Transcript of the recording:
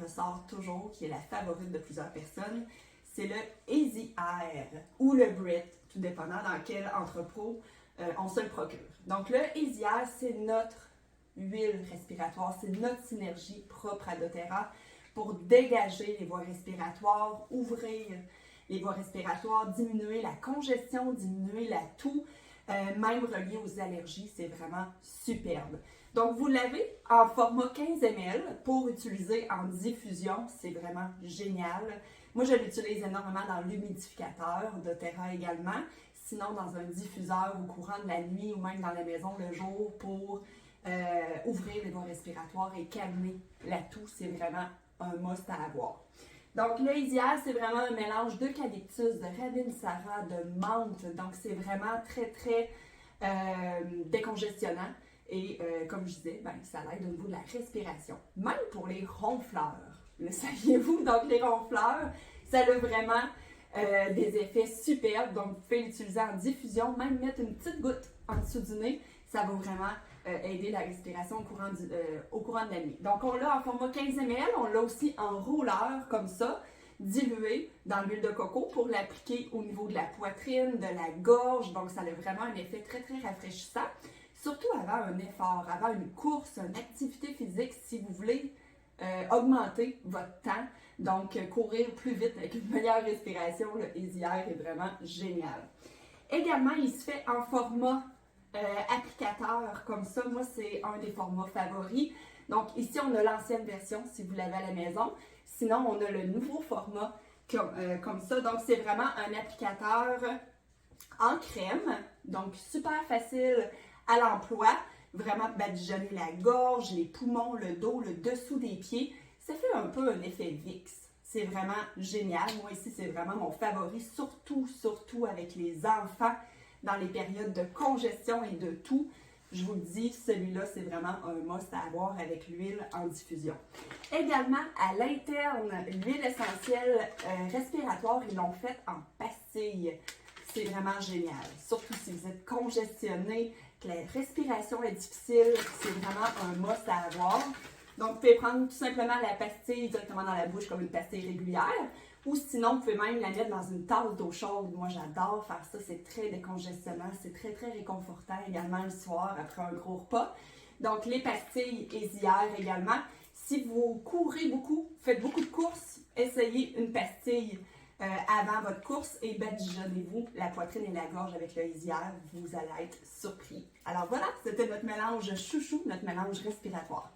ressort toujours, qui est la favorite de plusieurs personnes, c'est le Easy Air ou le Brit, tout dépendant dans quel entrepôt on se le procure. Donc le Easy Air, c'est notre huile respiratoire, c'est notre synergie propre à doTERRA pour dégager les voies respiratoires, ouvrir les voies respiratoires, diminuer la congestion, diminuer la toux, même relié aux allergies, c'est vraiment superbe. Donc, vous l'avez en format 15 ml pour utiliser en diffusion, c'est vraiment génial. Moi, je l'utilise énormément dans l'humidificateur, doTERRA également, sinon dans un diffuseur au courant de la nuit ou même dans la maison le jour pour ouvrir les voies respiratoires et calmer la toux, c'est vraiment un must à avoir. Donc, le Easy Air, c'est vraiment un mélange d'eucalyptus, de ravintsara, de menthe. Donc, c'est vraiment très, très décongestionnant. Et comme je disais, ça aide au niveau de la respiration. Même pour les ronfleurs, le saviez-vous? Donc, les ronfleurs, ça a vraiment des effets superbes. Donc, vous pouvez l'utiliser en diffusion, même mettre une petite goutte en dessous du nez. Ça va vraiment aider la respiration au courant de la nuit. Donc, on l'a en format 15 ml, on l'a aussi en rouleur, comme ça, dilué dans l'huile de coco pour l'appliquer au niveau de la poitrine, de la gorge. Donc, ça a vraiment un effet très, très rafraîchissant. Surtout avant un effort, avant une course, une activité physique, si vous voulez augmenter votre temps. Donc, courir plus vite avec une meilleure respiration, le Easy Air est vraiment génial. Également, il se fait en format applicateur comme ça. Moi, c'est un des formats favoris. Donc, ici, on a l'ancienne version si vous l'avez à la maison. Sinon, on a le nouveau format comme ça. Donc, c'est vraiment un applicateur en crème. Donc, super facile à l'emploi. Vraiment badigeonner la gorge, les poumons, le dos, le dessous des pieds. Ça fait un peu un effet Vicks. C'est vraiment génial. Moi, ici, c'est vraiment mon favori, surtout avec les enfants dans les périodes de congestion et de toux. Je vous le dis, celui-là, c'est vraiment un must à avoir avec l'huile en diffusion. Également, à l'interne, l'huile essentielle respiratoire, ils l'ont faite en pastille. C'est vraiment génial. Surtout si vous êtes congestionné, que la respiration est difficile, c'est vraiment un must à avoir. Donc, vous pouvez prendre tout simplement la pastille directement dans la bouche comme une pastille régulière. Ou sinon, vous pouvez même la mettre dans une tasse d'eau chaude. Moi, j'adore faire ça. C'est très décongestionnant. C'est très, très réconfortant également le soir après un gros repas. Donc, les pastilles Easy Air également. Si vous courez beaucoup, faites beaucoup de courses, essayez une pastille avant votre course et badigeonnez-vous la poitrine et la gorge avec le Easy Air. Vous allez être surpris. Alors voilà, c'était notre mélange chouchou, notre mélange respiratoire.